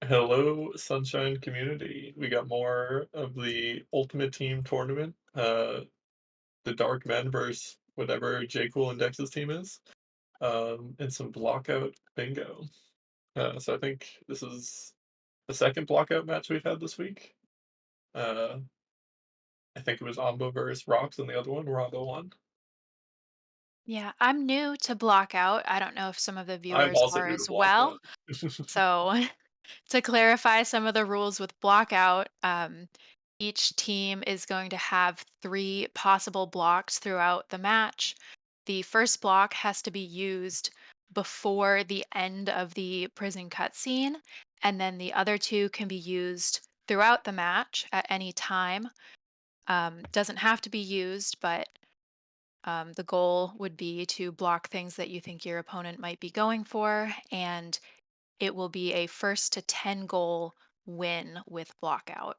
Hello, Sunshine community. We got more of the Ultimate Team tournament. The Dark Men versus whatever J. Cool and Dex's team is. And some Blockout bingo. So I think this is the second Blockout match we've had this week. Uh, I think it was Ombo versus Rocks, and the other one, Rombo won. Yeah, I'm new to Blockout. I don't know if some of the I'm viewers also are new to as well. Blockout. So, to clarify some of the rules with Blockout, each team is going to have three possible blocks throughout the match. The first block has to be used before the end of the prison cutscene, and then the other two can be used throughout the match at any time. Doesn't have to be used, but the goal would be to block things that you think your opponent might be going for, and it will be a first to 10 goal win with blockout.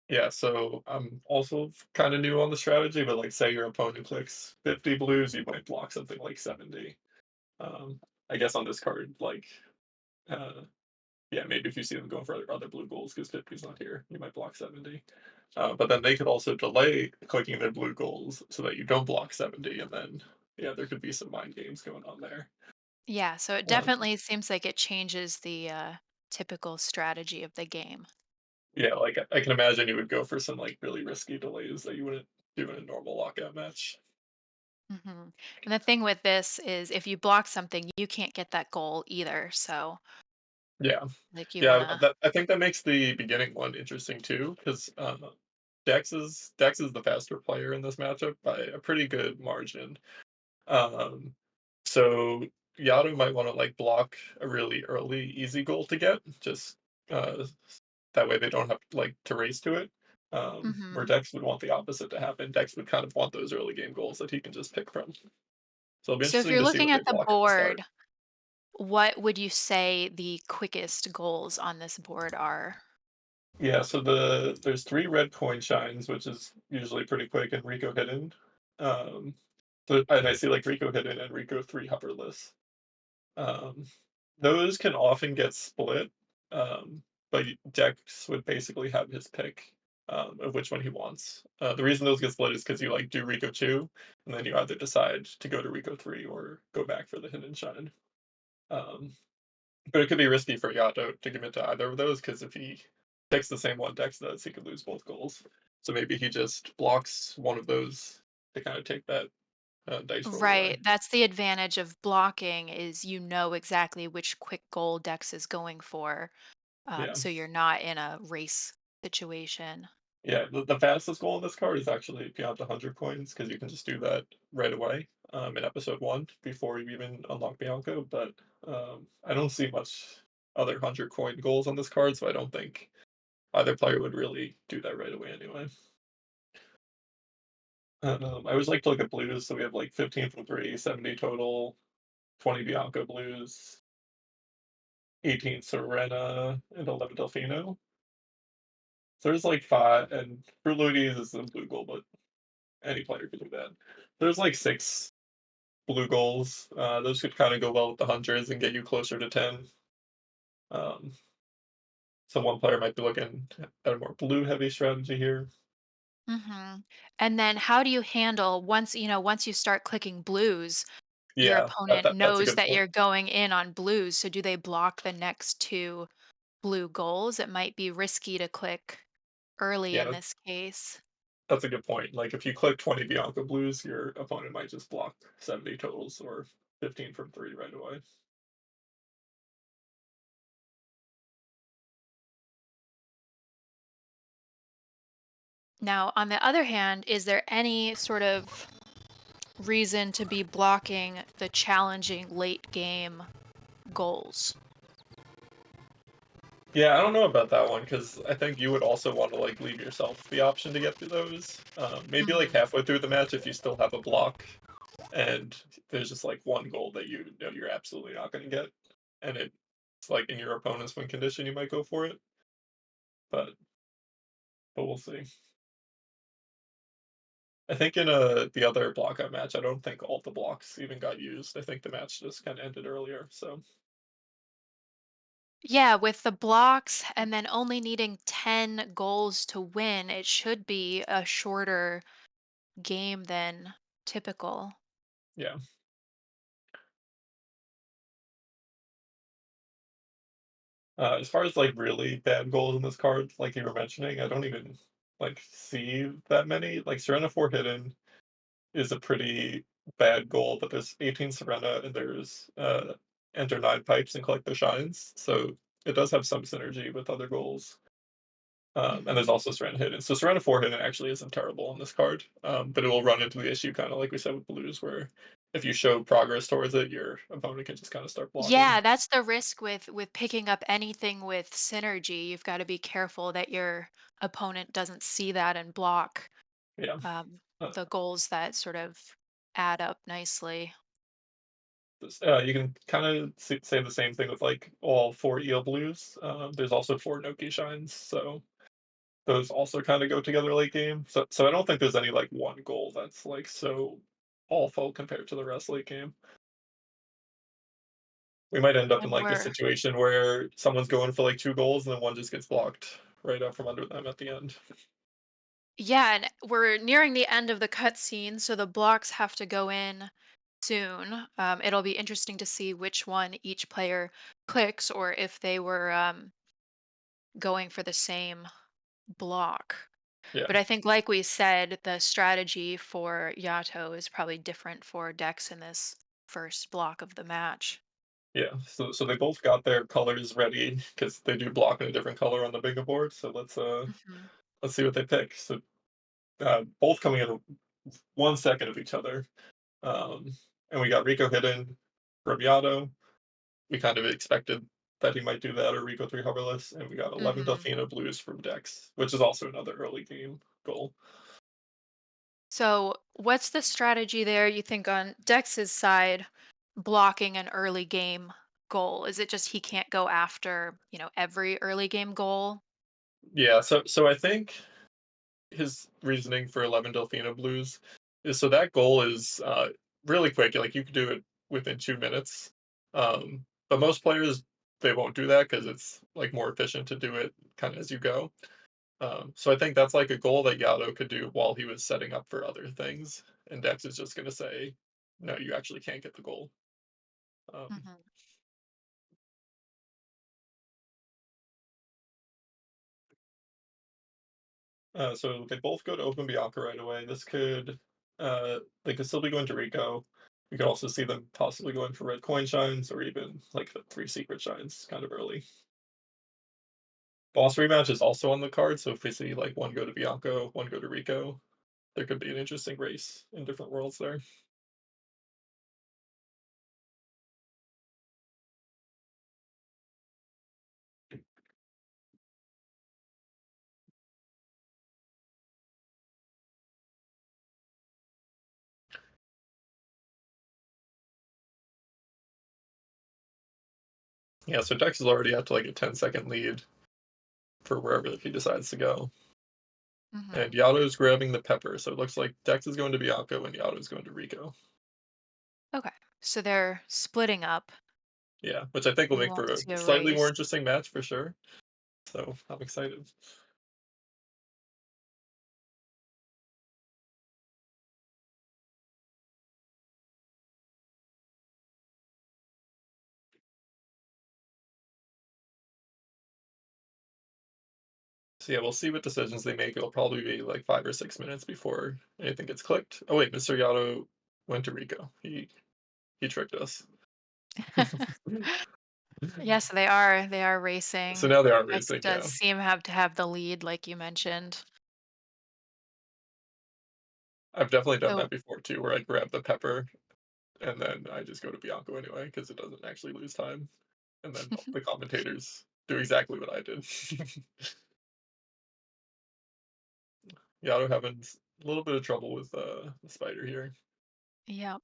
Yeah, so I'm also kind of new on the strategy, but like say your opponent clicks 50 blues, you might block something like 70. Um, I guess on this card, like, uh, yeah, maybe if you see them going for other blue goals because 50's not here, you might block 70. But then they could also delay clicking their blue goals so that you don't block 70, and then, yeah, there could be some mind games going on there. Yeah, so it Um, definitely seems like it changes the typical strategy of the game. yeah, like I can imagine you would go for some like really risky delays that you wouldn't do in a normal lockout match. And the thing with this is if you block something, you can't get that goal either. So, Yeah, like, you want yeah, to. I think that makes the beginning one interesting too, because Dex is the faster player in this matchup by a pretty good margin. Um, so Yato might want to like block a really early easy goal to get, just uh, that way they don't have like to race to it. Where hmm Dex would want the opposite to happen. Dex would kind of want those early game goals that he can just pick from. So it'll be So, if interesting you're to see looking what they at the block at the start. board, what would you say the quickest goals on this board are? Yeah, so there's three red coin shines, which is usually pretty quick, and Rico hidden. Um, and I see like Rico hidden and Rico three hoverless. Um, those can often get split, but Dex would basically have his pick of which one he wants. The reason those get split is because you like do Rico 2, and then you either decide to go to Rico 3 or go back for the hidden shine. Um, but it could be risky for Yato to commit to either of those because if he picks the same one Dex does, he could lose both goals. So maybe he just blocks one of those to kind of take that dice roll Right, away. that's the advantage of blocking is you know exactly which quick goal Dex is going for, Yeah. so you're not in a race situation. Yeah, the fastest goal in this card is actually beyond 100 coins because you can just do that right away in episode one before you even unlock Bianco. But I don't see much other 100 coin goals on this card, so I don't think either player would really do that right away anyway. I always like to look at blues, so we have like 15 from three, 70 total, 20 Bianco blues, 18 Serena, and 11 Delfino. So there's like five, and Fruit is a blue goal, but any player could do that. There's like six blue goals. Those could kind of go well with the hundreds and get you closer to 10. Um, so one player might be looking at a more blue heavy strategy here. hmm And then how do you handle once you start clicking blues, your Yeah, opponent that's a knows good that point. you're going in on blues, so do they block the next two blue goals? It might be risky to click early Yeah, in this case. that's a good point. Like if you click 20 Bianca blues, your opponent might just block 70 totals or 15 from three right away. Now, on the other hand, is there any sort of reason to be blocking the challenging late game goals? Yeah, I don't know about that one because I think you would also want to like leave yourself the option to get through those. Maybe like Mhm. halfway through the match if you still have a block and there's just like one goal that you know you're absolutely not going to get, and it's like in your opponent's win condition, you might go for it, but we'll see. I think in the other blockout match, I don't think all the blocks even got used. I think the match just kind of ended earlier. So Yeah, with the blocks and then only needing 10 goals to win, it should be a shorter game than typical. Yeah. As far as like really bad goals in this card, like you were mentioning, I don't even like see that many. Like Serena 4 hidden is a pretty bad goal, but there's 18 Serena and there's enter 9 pipes and collect the shines. So it does have some synergy with other goals. And there's Mhm. also Serena hidden. So Serena 4 hidden actually isn't terrible on this card, but it will run into the issue kind of like we said with blues, where if you show progress towards it, your opponent can just kind of start blocking. Yeah, that's the risk with picking up anything with synergy. You've got to be careful that your opponent doesn't see that and block Yeah. Uh, the goals that sort of add up nicely. you can kind of say the same thing with like all 4 eel blues. There's also 4 Noki shines, so those also kind of go together late game. So I don't think there's any like one goal that's like so awful compared to the rest late game. We might end up in And like a we're situation where someone's going for like 2 goals and then one just gets blocked right out from under them at the end. Yeah, and we're nearing the end of the cutscene, so the blocks have to go in soon. It'll be interesting to see which one each player clicks, or if they were going for the same block. Yeah, But I think, like we said, the strategy for Yato is probably different for Dex in this first block of the match. yeah. So they both got their colors ready because they do block in a different color on the bingo board. So Hmm. let's see what they pick. So both coming in 1 second of each other. Um, and we got Rico hidden from Yato. We kind of expected that he might do that or Rico 3 hoverless. And we got 11 Hmm. Delfino blues from Dex, which is also another early game goal. So, what's the strategy there you think on Dex's side, blocking an early game goal? Is it just he can't go after, every early game goal? Yeah, so I think his reasoning for 11 Delfino blues is so that goal is really quick. Like you could do it within 2 minutes. But most players they won't do that because it's like more efficient to do it kind of as you go. So I think that's like a goal that Yato could do while he was setting up for other things, and Dex is just going to say, "No, you actually can't get the goal." Um, Hmm. so they both go to Open Bianca right away. They could still be going to Rico. We could also see them possibly going for red coin shines or even like the 3 secret shines kind of early. Boss rematch is also on the card, so if we see like one go to Bianco, one go to Rico, there could be an interesting race in different worlds there. Yeah, so Dex is already up to like a 10-second lead for wherever he decides to go. And Hmm. Yato's grabbing the pepper, so it looks like Dex is going to Bianco and Yato's going to Rico. Okay, so they're splitting up. Yeah, which I think will We make won't for a see a slightly more race. interesting match for sure. So I'm excited. So yeah, we'll see what decisions they make. It'll probably be like 5 or 6 minutes before anything gets clicked. Oh wait, MrYhatoh went to Rico. He tricked us. Yes, they are So racing. now they are Dex racing. does Yeah, seem have to have the lead, like you mentioned. I've definitely done So that before too, where I grab the pepper and then I just go to Bianco anyway because it doesn't actually lose time. And then the commentators do exactly what I did. Yado having a little bit of trouble with the spider here. yeah.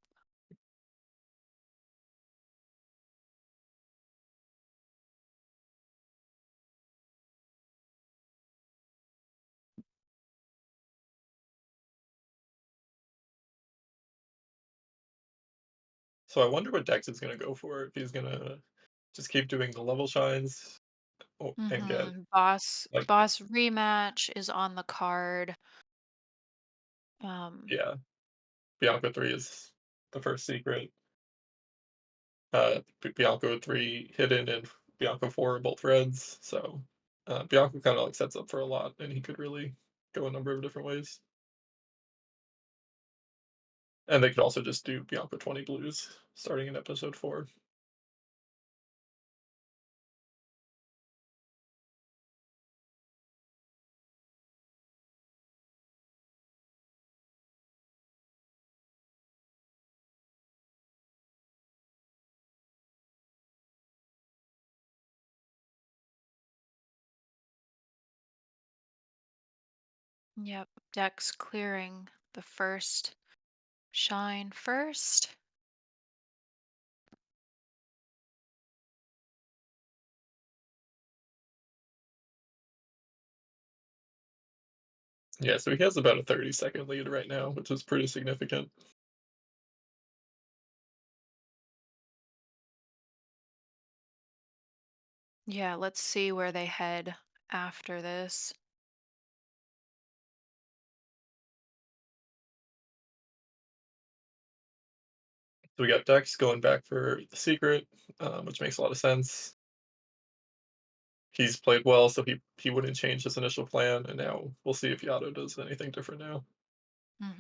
So I wonder what Dex is gonna go for if he's gonna. just keep doing the level shines and get like Boss rematch is on the card. Um, yeah, Bianco 3 is the first secret. Bianco 3 hidden and Bianco 4 are both reds. So Bianco kind of like sets up for a lot, and he could really go a number of different ways. And they could also just do Bianco 20 blues starting in episode 4. yep, Dex clearing the first shine first. Yeah, so he has about a 30-second lead right now, which is pretty significant. Yeah, let's see where they head after this. So we got Dex going back for the secret, which makes a lot of sense. He's played well, so he wouldn't change his initial plan, and now we'll see if Yato does anything different now. Hmm.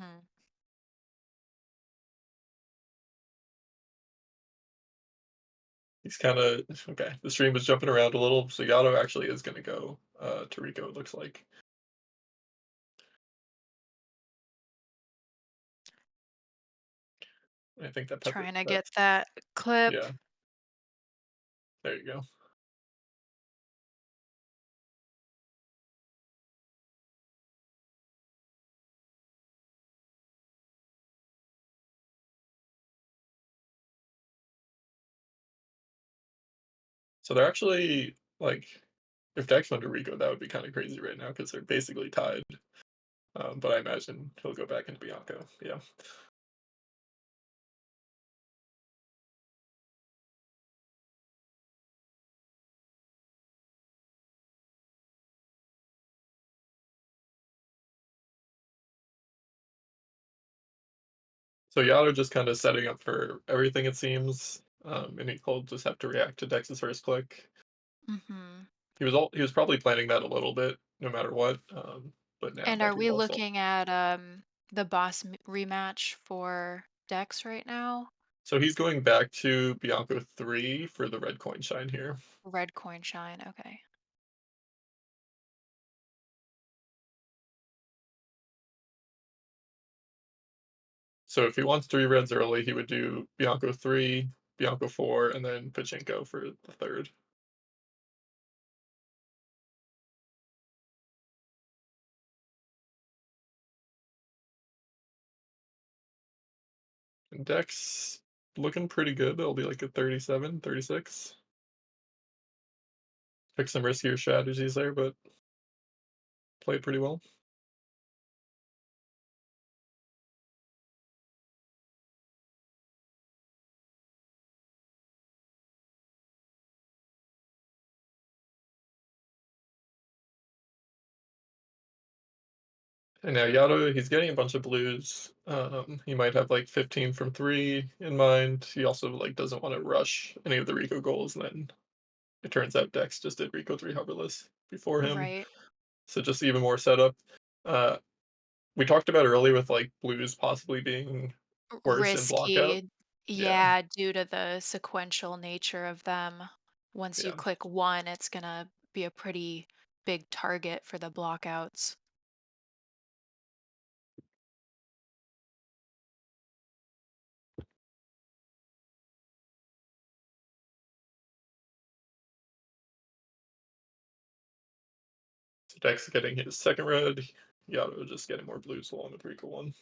He's kind of okay. The stream was jumping around a little, so Yato actually is going to go to Rico. It looks like. I think that pepper. Trying to That get that clip. yeah. There you go. So they're actually like, if Dex went to Rico, that would be kind of crazy right now because they're basically tied. But I imagine he'll go back into Bianco. Yeah. So Yato just kind of setting up for everything it seems, and he'll just have to react to Dex's first click. Hmm. He was probably planning that a little bit, no matter what. But now And that are could we also. looking at the rematch for Dex right now? So he's going back to Bianco 3 for the red coin shine here. Red coin shine. Okay. So if he wants 3 reds early, he would do Bianco 3, Bianco 4, and then Pachinko for the third. And Dex looking pretty good. It'll be like a 37, 36. Pick some riskier strategies there, but played pretty well. And now Yato, he's getting a bunch of blues. He might have like 15 from 3 in mind. He also like doesn't want to rush any of the Rico goals. And then it turns out Dex just did Rico 3 hoverless before him, Right. so just even more setup. Uh, we talked about earlier with like blues possibly being worse in Blockout. Risky. Yeah, Yeah, due to the sequential nature of them. Once you yeah. click one, it's gonna be a pretty big target for the blockouts. So Dex getting his second red. Yato just getting more blues along with Rico 1.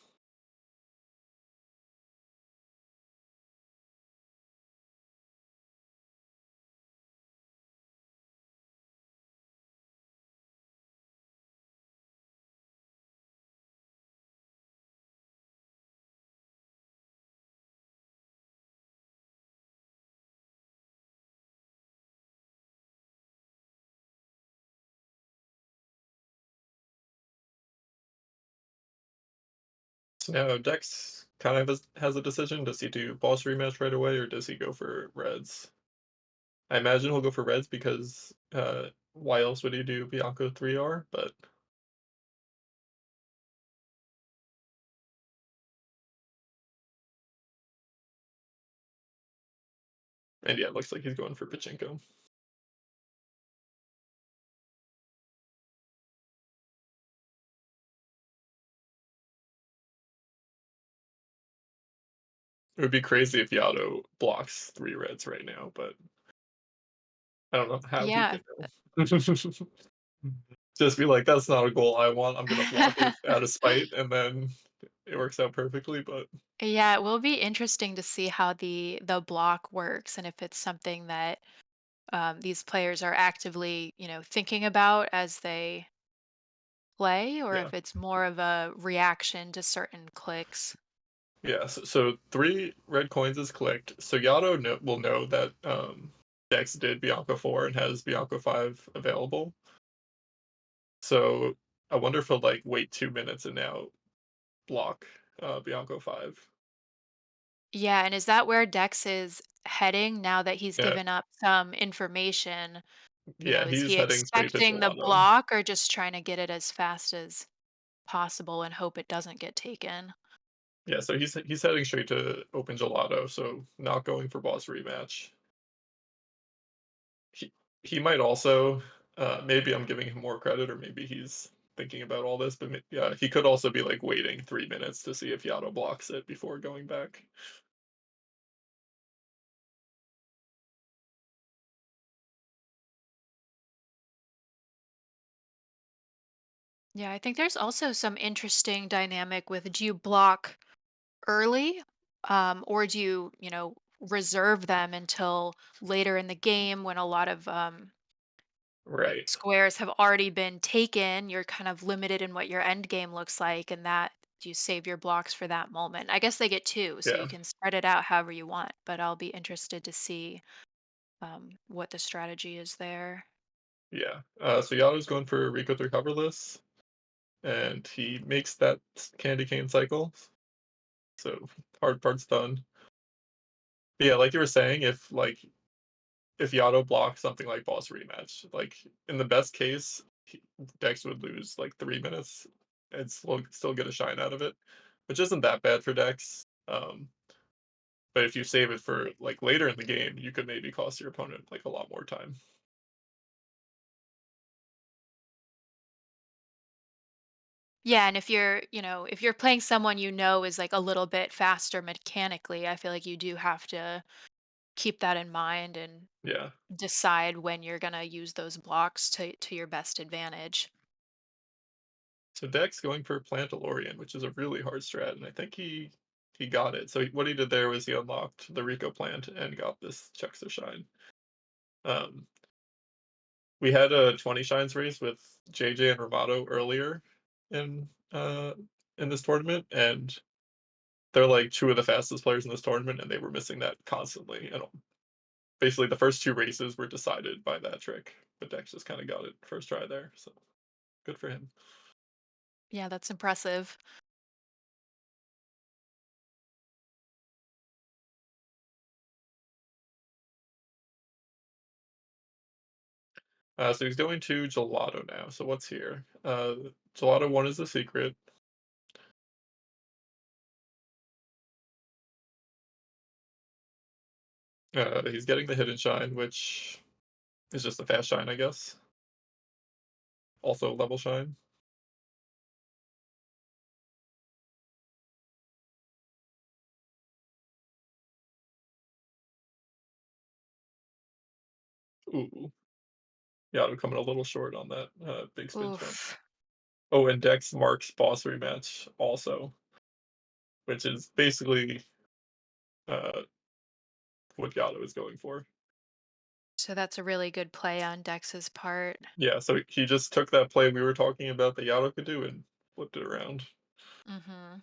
So now Dex kind of has a decision. Does he do boss rematch right away, or does he go for reds? I imagine he'll go for reds because why else would he do Bianco 3R? But and yeah, it looks like he's going for Pachinko. It would be crazy if Yato blocks 3 reds right now, but I don't know how he Yeah. could know. Just be like, that's not a goal I want. I'm gonna block it out of spite, and then it works out perfectly. But Yeah, it will be interesting to see how the block works and if it's something that these players are actively, thinking about as they play, or yeah, if it's more of a reaction to certain clicks. yeah. So 3 red coins is clicked. So Yato will know that Dex did Bianco 4 and has Bianco 5 available. So I wonder if he'll like wait 2 minutes and now block Bianco 5. Yeah, and is that where Dex is heading now that he's Yeah, given up some information? yeah. Is He's he heading straight to expecting the Gelato. block or just trying to get it as fast as possible and hope it doesn't get taken? Yeah, so he's heading straight to open Gelato, so not going for boss rematch. He he might also maybe I'm giving him more credit, or maybe he's thinking about all this, but yeah, he could also be like waiting 3 minutes to see if Yato blocks it before going back. Yeah, I think there's also some interesting dynamic with, do you block early, or do you, reserve them until later in the game when a lot of Right. squares have already been taken? You're kind of limited in what your end game looks like, and that you save your blocks for that moment. I guess they get two, so you Yeah. can spread it out however you want. But I'll be interested to see what the strategy is there. Yeah. So Yato's going for Rico 3 coverless, and he makes that candy cane cycle. So hard part's done. But yeah, like you were saying, if Yato blocks something like boss rematch, like in the best case, Dex would lose like 3 minutes and still get a shine out of it, which isn't that bad for Dex. But if you save it for like later in the game, you could maybe cost your opponent like a lot more time. Yeah, and if you're playing someone is like a little bit faster mechanically, I feel like you do have to keep that in mind and Yeah. decide when you're gonna use those blocks to your best advantage. So Dex going for Plantalorian, which is a really hard strat, and I think he got it. So what he did there was he unlocked the Rico plant and got this checks to shine. Um, we had a 20 shines race with JJ and Ramato earlier in uh in this tournament, and they're like 2 of the fastest players in this tournament, and they were missing that constantly. And basically, the first 2 races were decided by that trick, but Dex just kind of got it first try there. So good for him. Yeah, that's impressive. So he's going to Gelato now. So what's here? Gelato 1 is the secret. He's getting the hidden shine, which is just a fast shine, I guess. Also level shine. Ooh, yeah, I'm coming a little short on that big spin jump. Oof. Oh, and Dex marks boss rematch also, which is basically uh, what Yato is going for. So that's a really good play on Dex's part. Yeah, so he just took that play we were talking about that Yato could do and flipped it around. Hmm.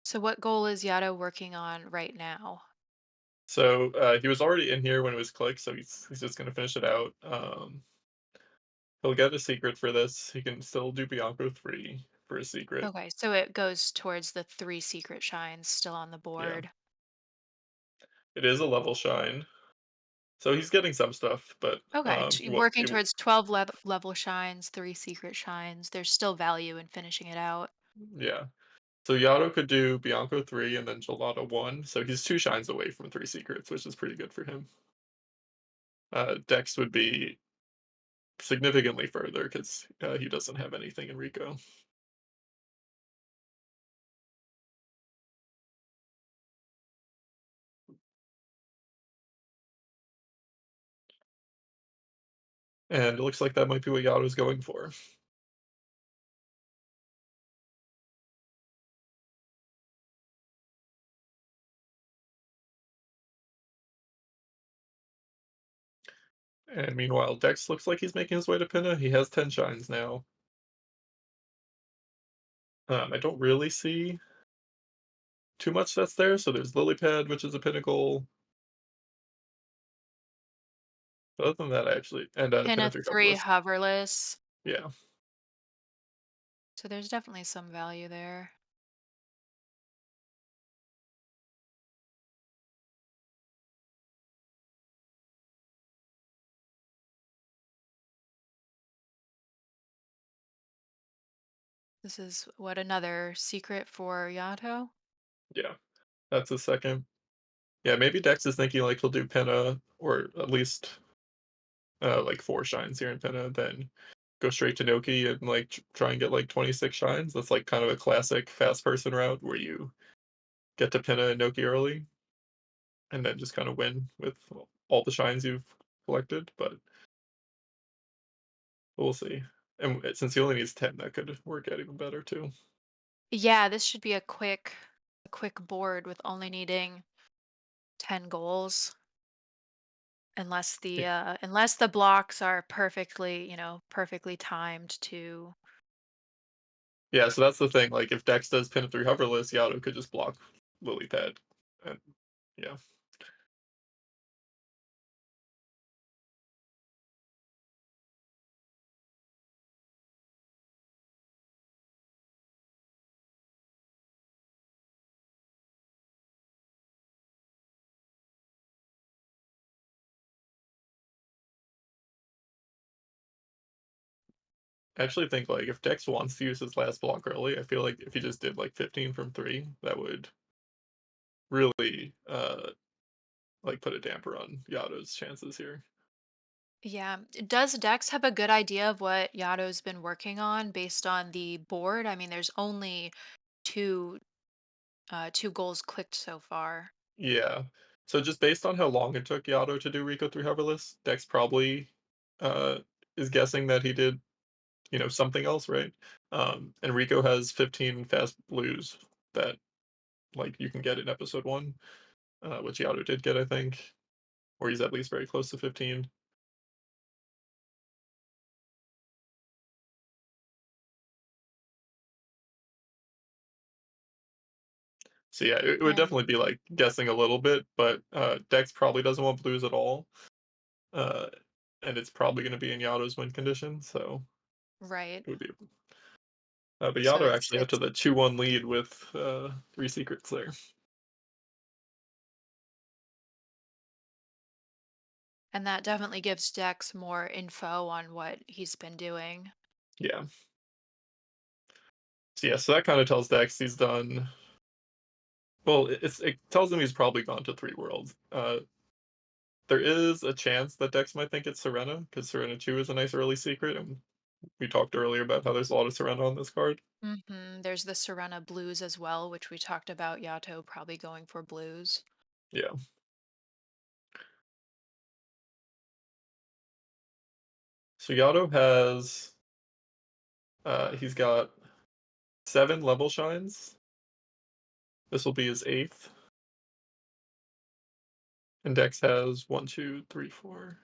So what goal is Yato working on right now? So he was already in here when it was clicked, so he's just gonna finish it out. He'll get a secret for this. He can still do Bianco 3 for a secret. Okay, so it goes towards the 3 secret shines still on the Yeah. board. It is a level shine. So he's getting some stuff, but Okay, what working towards 12 level shines, 3 secret shines. There's still value in finishing it out. yeah. So Yato could do Bianco 3 and then Gelato 1. So he's 2 shines away from 3 secrets, which is pretty good for him. Dex would be significantly further because he doesn't have anything in Rico. And it looks like that might be what Yato's going for. And meanwhile, Dex looks like he's making his way to Pinna. He has 10 shines now. I don't really see too much that's there. So there's Lily Pad, which is a pinnacle. But other than that, I actually and Pin Pinna a 3 3 coverless. hoverless. Yeah. So there's definitely some value there. This is what another secret for Yato? Yeah. That's a second. Yeah, maybe Dex is thinking like he'll do Pinna or at least like 4 shines here in Pinna, then go straight to Noki and like try and get like 26 shines. That's like kind of a classic fast person route where you get to Pinna and Noki early and then just kind of win with all the shines you've collected. But we'll see. And since he only needs 10, that could work out even better too. Yeah, this should be a quick board with only needing 10 goals. Unless the blocks are perfectly, perfectly timed to. Yeah, so that's the thing. Like if Dex does Pinna 3 hoverless, Yato could just block Lily Pad. And yeah. I actually think like if Dex wants to use his last block early, I feel like if he just did like 15 from 3, that would really like put a damper on Yato's chances here. Yeah. Does Dex have a good idea of what Yato's been working on based on the board? I mean, there's only two two goals clicked so far. Yeah. So just based on how long it took Yato to do Rico 3 hoverless, Dex probably uh is guessing that he did, something else, right? And Rico has 15 fast blues that like you can get in episode 1, which Yato did get, I think, or he's at least very close to 15. So yeah, it would And definitely be like guessing a little bit, but Dex probably doesn't want blues at all. Uh, and it's probably going to be in Yato's win condition, so right. it would be. But So Yato it's actually up to it's the 2-1 lead with 3 secrets there. and that definitely gives Dex more info on what he's been doing. Yeah. So yeah, so that kind of tells Dex he's done. Well, it tells him he's probably gone to 3 worlds. There is a chance that Dex might think it's Serena because Serena 2 is a nice early secret, and we talked earlier about how there's a lot of Serena on this card. There's the Serena blues as well, which we talked about Yato probably going for blues. Yeah. So Yato has he's got 7 level shines. This will be his 8th. And Dex has one, two, three, four.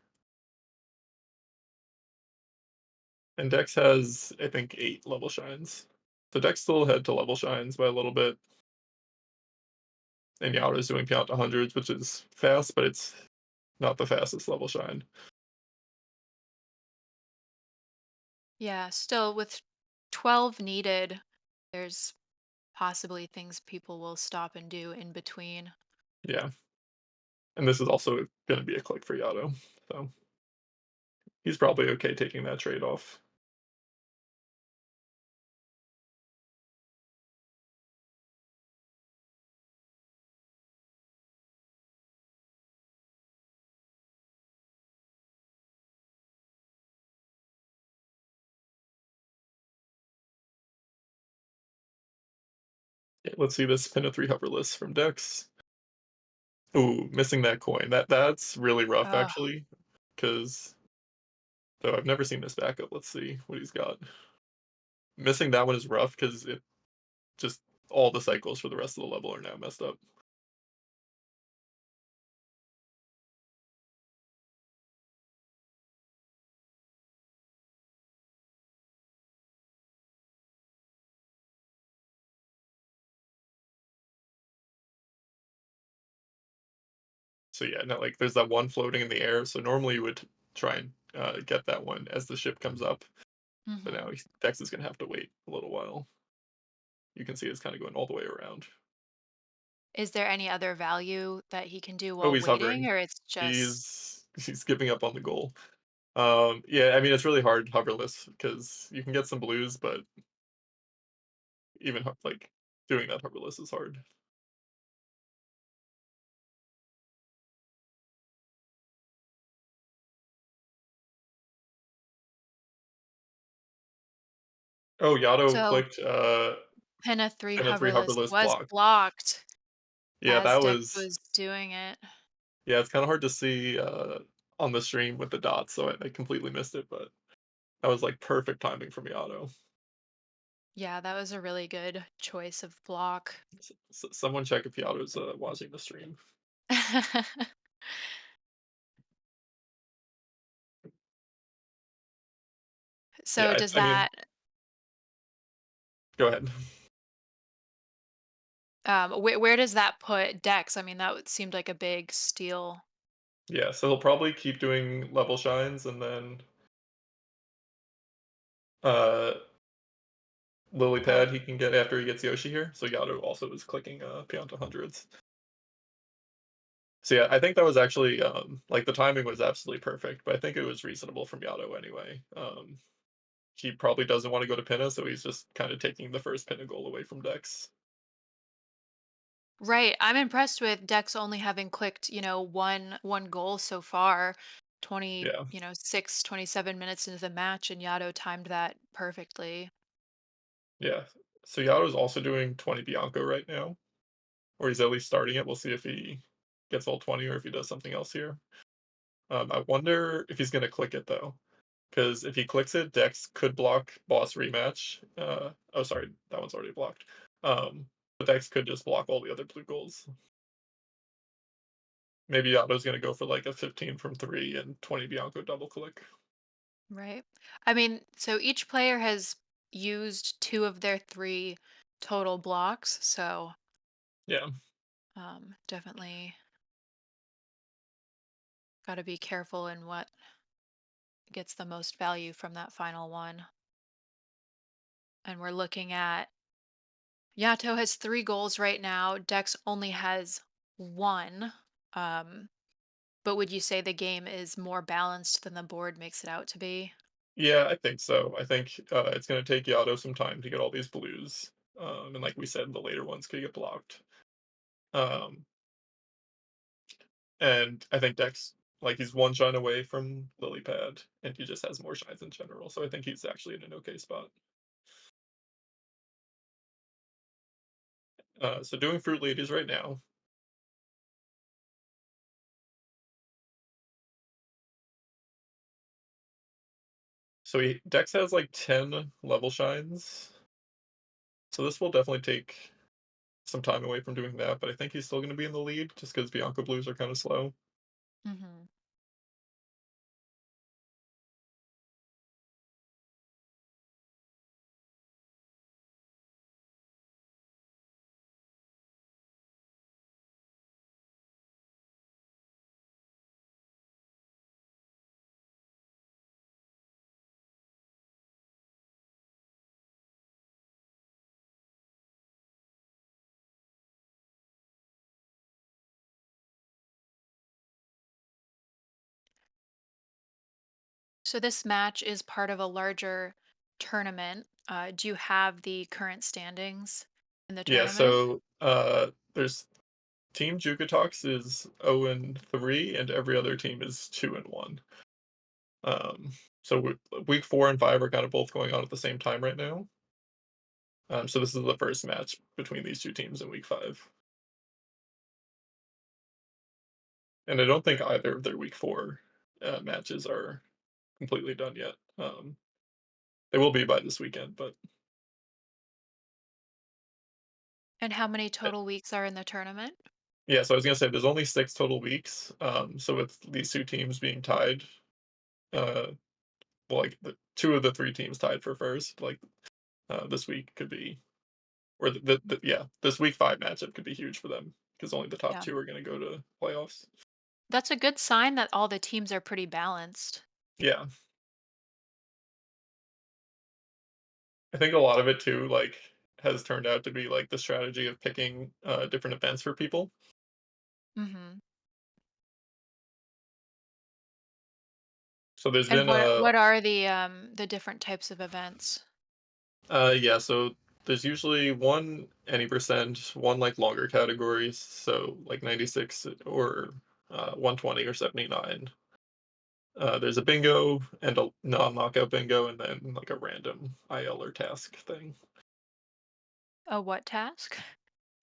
And Dex has, I think, 8 level shines. So Dex still ahead to level shines by a little bit. And Yato's doing count to hundreds, which is fast, but it's not the fastest level shine. Yeah, still with 12 needed, there's possibly things people will stop and do in between. Yeah, and this is also gonna be a click for Yato, so he's probably okay taking that trade-off. Yeah, let's see this pin of 3 hoverless from Dex. Ooh, missing that coin. That's really rough Oh, actually, because though I've never seen this backup. Let's see what he's got. Missing that one is rough because it just all the cycles for the rest of the level are now messed up. So yeah, no, like there's that one floating in the air. So normally you would try and get that one as the ship comes up, but now hmm. Dex is gonna have to wait a little while. You can see it's kind of going all the way around. Is there any other value that he can do Oh, while he's waiting, hovering. or it's just He's giving up on the goal. Yeah, I mean it's really hard hoverless because you can get some blues, but even like doing that hoverless is hard. Oh, Yato so clicked Pinna 3 pin a three hoverless hoverless was block. blocked Yeah, as that Dex was was doing it. yeah. It's kind of hard to see on the stream with the dots, so I completely missed it. But that was like perfect timing from Yato. Yeah, that was a really good choice of block. Someone check if Yato's watching the stream. Yeah, So does I mean, that go ahead. where does that put Dex? I mean, seemed like a big steal. Yeah, so he'll probably keep doing level shines and then uh lily Oh, pad he can get after he gets Yoshi here. So Yato also is clicking Pianta hundreds. So yeah, I think that was actually like the timing was absolutely perfect, but I think it was reasonable from Yato anyway. He probably doesn't want to go to Pinna, so he's just kind of taking the first Pinna goal away from Dex. right. I'm impressed with Dex only having clicked, one goal so far. 20, Yeah, 27 minutes into the match, and Yato timed that perfectly. yeah. So Yato's also doing 20 Bianco right now, or he's at least starting it. We'll see if he gets all 20 or if he does something else here. I wonder if he's gonna click it though, because if he clicks it, Dex could block boss rematch. Oh, sorry, that one's already blocked. But Dex could just block all the other blue goals. Maybe Yato's gonna go for like a 15 from 3 and 20 Bianco double click. Right. I mean, so each player has used two of their three total blocks, so Yeah, definitely got to be careful in what gets the most value from that final one. And we're looking at Yato has three goals right now. Dex only has one. Um, but would you say the game is more balanced than the board makes it out to be? yeah, I think so. I think it's gonna take Yato some time to get all these blues. And like we said, the later ones could get blocked. Um, and I think Dex, like he's one shine away from lily pad, and he just has more shines in general. So I think he's actually in an okay spot. So doing fruit ladies right now. So Dex has like 10 level shines. So this will definitely take some time away from doing that, but I think he's still going to be in the lead just because Bianco Blues are kind of slow. Hmm. So this match is part of a larger tournament. Do you have the current standings in the Yeah, tournament? so there's Team Jukatox is 0-3, and every other team is 2-1. Um, so week 4 and 5 are kind of both going on at the same time right now. So this is the first match between these two teams in week 5, and I don't think either of their week 4 matches are completely done yet. They will be by this weekend, but And how many uh, total weeks are in the tournament? yeah. So I was gonna say there's only 6 total weeks. So with these two teams being tied, uh, well, like the two of the three teams tied for first, like this week could be, or yeah, this week 5 matchup could be huge for them because only the top Yeah. two are going to go to playoffs. That's a good sign that all the teams are pretty balanced. Yeah, I think a lot of it too, like, has turned out to be like the strategy of picking different events for people. Hmm. So there's And been what are the different types of events? yeah, so there's usually one any percent, one like longer categories, so like 96 or 120 or 79. There's a bingo and a non-knockout bingo, and then like a random IL or task thing. A what task?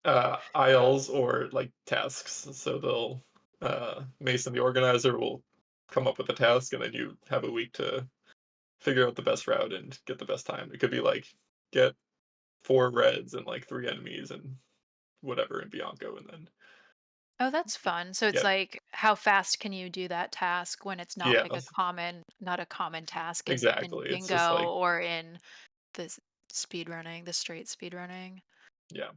ILs or like tasks. So they'll Mason, the organizer, will come up with a task, and then you have a week to figure out the best route and get the best time. It could be like get 4 reds and like 3 enemies and whatever in Bianco, and then Oh, that's fun. So it's yeah, like how fast can you do that task when it's not yeah, like not a common task in exactly. It's just bingo like or in the speed running, the straight speed running. yeah.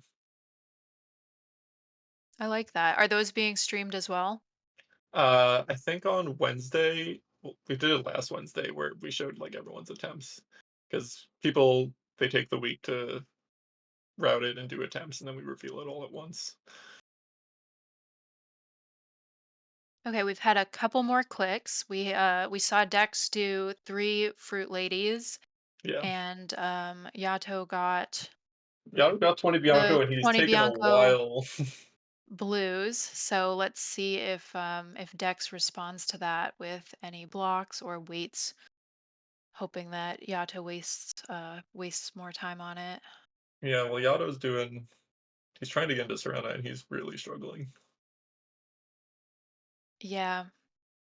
I like that. Are those being streamed as well? I think on Wednesday, well, we did it last Wednesday where we showed like everyone's attempts because people they take the week to route it and do attempts, and then we reveal it all at once. Okay, we've had a couple more clicks. We saw Dex do 3 Fruit Ladies Yeah. and Yato got Yeah, I've got 20 Bianco, the and he's 20 taken a Bianco while. Blues. So let's see if Dex responds to that with any blocks or waits, hoping that Yato wastes more time on it. Yeah, well, Yato's doing. He's trying to get into Serena, and he's really struggling. Yeah.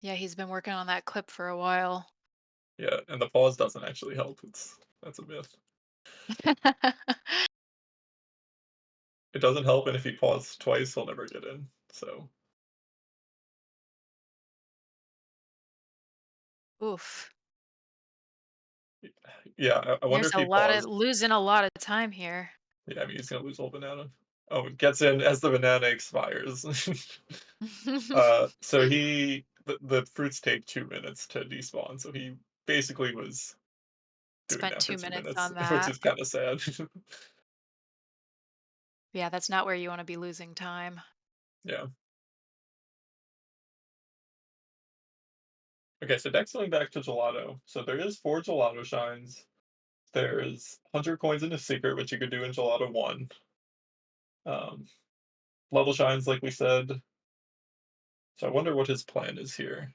Yeah, he's been working on that clip for a while. Yeah, and the pause doesn't actually help. That's a myth. It doesn't help, and if he pauses twice, he'll never get in. So Oof. yeah, I wonder There's if a he lot of paused. losing a lot of time here. Yeah, I mean he's gonna lose whole banana. Oh, it gets in as the banana expires. So the fruits take 2 minutes to despawn, so he basically was doing Spent that for two two minutes minutes, on which that. is kind of sad. Yeah, that's not where you want to be losing time. Yeah. Okay, so next going back to gelato. So there is 4 gelato shines. There's 100 coins in a secret, which you could do in gelato 1. Um, level shines, like we said. So I wonder what his plan is here.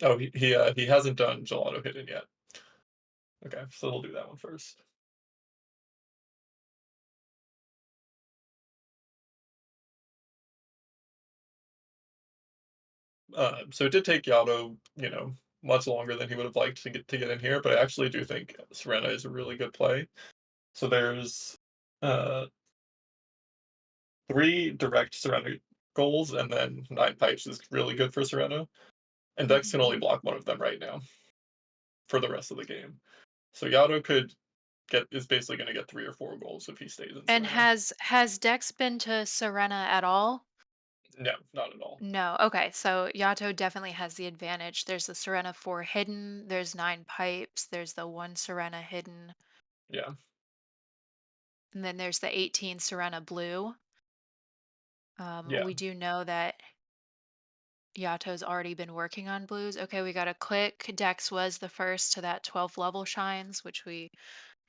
Oh, he hasn't done gelato hidden yet. Okay, so we'll do that one first. So it did take Yado, much longer than he would have liked to get in here, but I actually do think Serena is a really good play. So there's uh 3 direct Serena goals, and then 9 pipes is really good for Serena. And Dex can Hmm. only block one of them right now for the rest of the game. So Yado could get is basically going to get 3 or 4 goals if he stays in And Serena. has Dex been to Serena at all? No, not at all. No. Okay, so Yato definitely has the advantage. There's the Serena 4 hidden, there's 9 pipes, there's the 1 Serena hidden, Yeah, and then there's the 18 Serena blue. yeah, We do know that Yato's already been working on blues. Okay, we got a click. Dex was the first to that 12 level shines, which we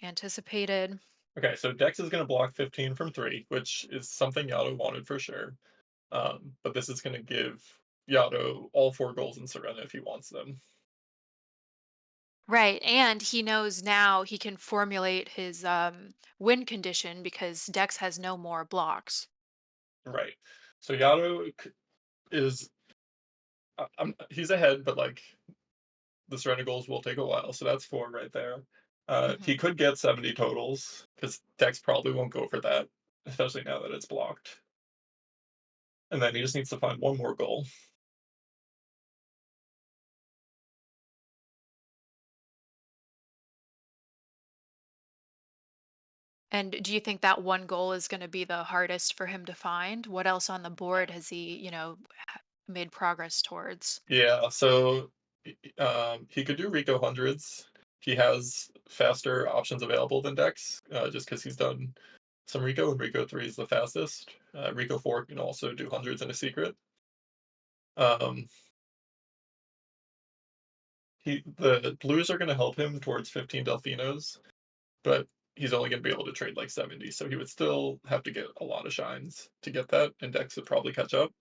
anticipated. Okay, so Dex is going to block 15 from 3, which is something Yato wanted for sure. But this is going to give Yato all 4 goals in Serena if he wants them. Right, and he knows now he can formulate his win condition because Dex has no more blocks. Right. So Yato is he's ahead, but like the Serena goals will take a while, so that's 4 right there. He Hmm. could get 70 totals because Dex probably won't go for that, especially now that it's blocked. And then he just needs to find one more goal. And do you think that one goal is going to be the hardest for him to find? What else on the board has he, made progress towards? Yeah, so he could do Rico hundreds. He has faster options available than Dex, just because he's done some Rico, and Rico 3 is the fastest. Rico 4 can also do hundreds in a secret. Um, the blues are going to help him towards 15 Delfinos, but he's only going to be able to trade like 70, so he would still have to get a lot of shines to get that, and Dex would probably catch up.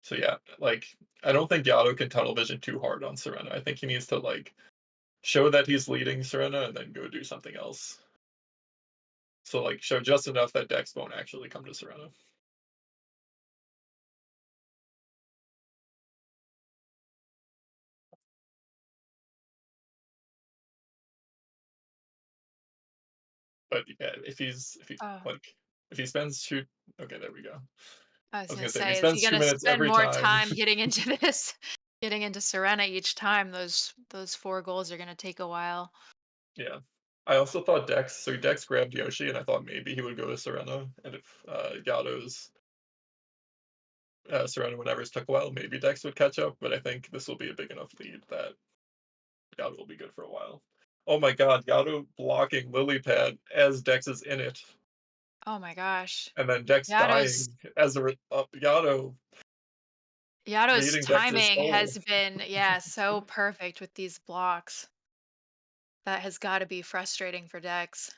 So yeah, like I don't think Yato can tunnel vision too hard on Serena. I think he needs to like show that he's leading Serena and then go do something else. So like show just enough that Dex won't actually come to Serena. But yeah, if he Oh, like if he spends two, okay, there we go. I I was was gonna gonna say if he say, is he spends two gonna minutes spend every more time, time getting into this, getting into Serena each time? Those 4 goals are gonna take a while. yeah. I also thought Dex, so Dex grabbed Yoshi, and I thought maybe he would go to Serena, and if Yato's Serena whenever's took a while, maybe Dex would catch up. But I think this will be a big enough lead that Yato will be good for a while. Oh my God, Yato blocking lily pad as Dex is in it, Oh my gosh. and then Dex Yato's dying as Yato Yato's raiding Dex's timing soul. has been, yeah, so perfect with these blocks. That has got to be frustrating for Dex.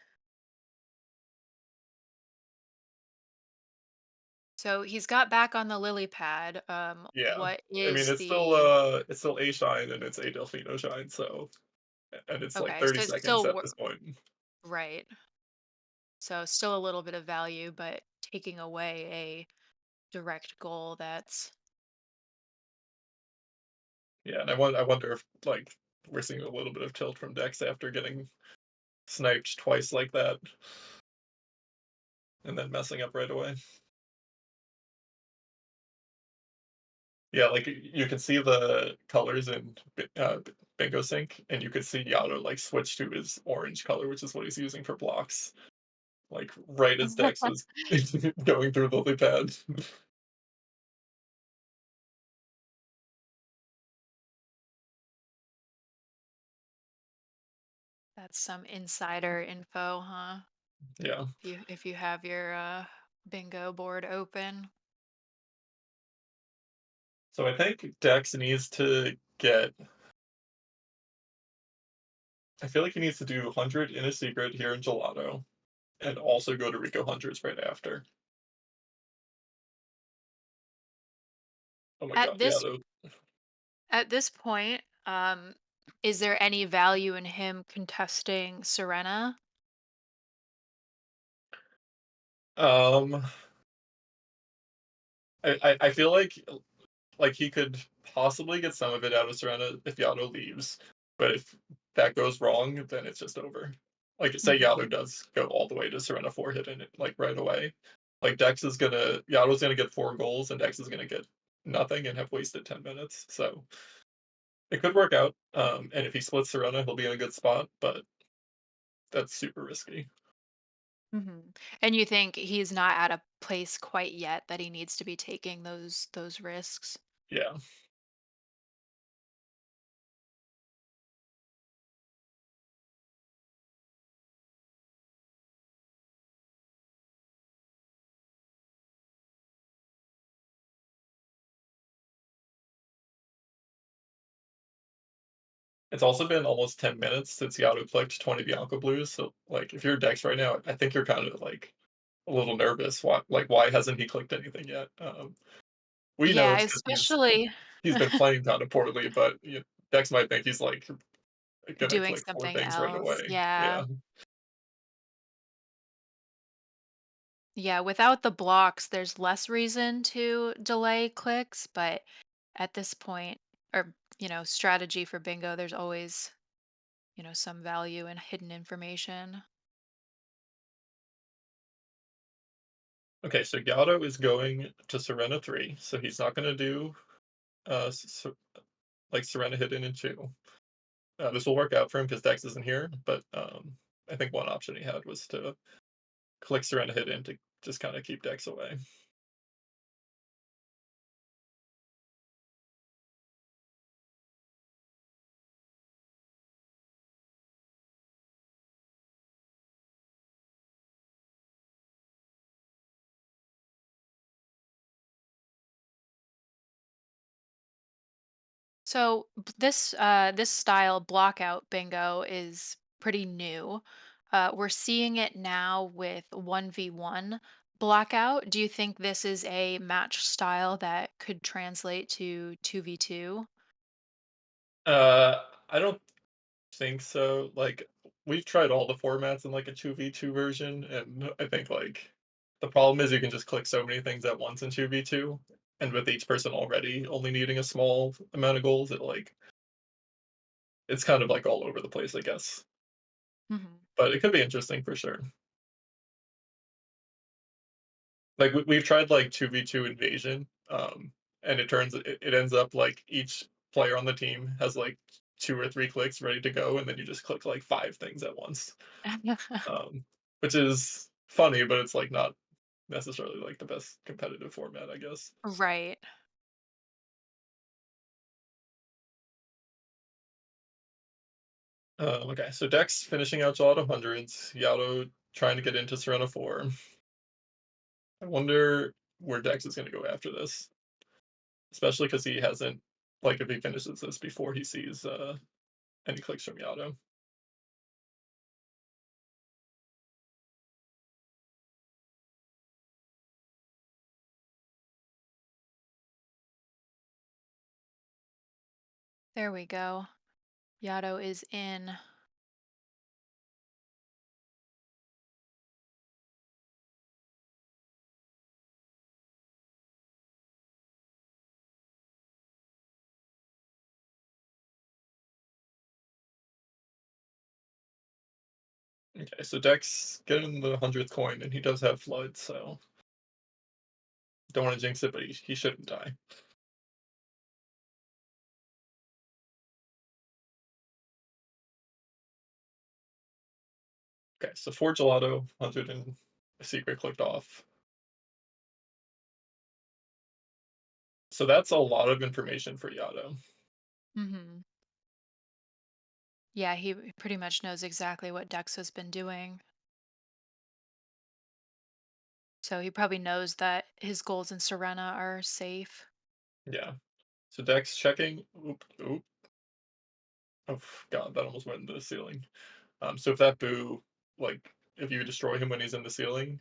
So he's got back on the lily pad. Yeah, What I mean is the it's still a shine and it's a Delfino shine, so and it's like okay? 30 So it's seconds still at this point. right. So still a little bit of value, but taking away a direct goal that's Yeah, and I wonder if like we're seeing a little bit of tilt from Dex after getting sniped twice like that and then messing up right away. Yeah, like you can see the colors in Bingo Sync, and you could see Yato like switch to his orange color, which is what he's using for blocks. Like right as Dex was going through Lily Pad. that's some insider info, huh? Yeah. If you have your bingo board open. So I think Dex needs to get. I feel like he needs to do 100 in a secret here in Gelato, and also go to Rico hundreds right after. Oh my At God, yeah. this at this point, is there any value in him contesting Serena? Um, I feel like he could possibly get some of it out of Serena if Yato leaves, but if that goes wrong, then it's just over. Like say Yato Hmm. does go all the way to Serena 4 hit in it like right away. Like Yato's gonna get 4 goals and Dex is gonna get nothing and have wasted 10 minutes. So it could work out. And if he splits Serena, he'll be in a good spot, but that's super risky. Hmm. And you think he's not at a place quite yet that he needs to be taking those risks? Yeah. It's also been almost 10 minutes since Yado clicked 20 Bianco Blues, so, like, if you're Dex right now, I think you're kinda, like, a little nervous. Why hasn't he clicked anything yet? We know Yeah, it's 'cause especially he's been playing kinda poorly, but, Dex might think he's, like, gonna doing click 4 something things right else. away. Yeah. Yeah. Yeah, without the blocks, there's less reason to delay clicks, but at this point, or, strategy for bingo, there's always, some value in hidden information. Okay, so Yado is going to Serena 3, so he's not gonna do, like, Serena hidden in 2. This will work out for him because Dex isn't here, but, I think one option he had was to click Serena hidden to just kinda keep Dex away. So this style blockout bingo is pretty new. We're seeing it now with 1v1 blockout. Do you think this is a match style that could translate to 2v2? I don't think so. Like, we've tried all the formats in, like, a 2v2 version, and I think, like, the problem is you can just click so many things at once in 2v2, and with each person already only needing a small amount of goals, it's kind of, like, all over the place, I guess. Hmm. But it could be interesting for sure. Like, we've tried, like, 2v2 Invasion, and it ends up, like, each player on the team has, like, 2 or 3 clicks ready to go, and then you just click, like, 5 things at once, um, which is funny, but it's, like, not necessarily, like, the best competitive format, I guess. Right. Okay, so Dex finishing out Gelato hundreds, Yato trying to get into Serena 4. I wonder where Dex is gonna go after this, especially because he hasn't like, if he finishes this before he sees, any clicks from Yato. There we go. Yato is in. Okay, so Dex getting the 100th coin, and he does have Flood, so don't wanna jinx it, but he shouldn't die. Okay, so 4 Gelato, 100 and a secret clicked off. So that's a lot of information for Yato. Hmm. Yeah, he pretty much knows exactly what Dex has been doing. So he probably knows that his goals in Serena are safe. Yeah. So Dex checking. Oop, oop. Oh god, that almost went into the ceiling. So if that boo, like, if you destroy him when he's in the ceiling,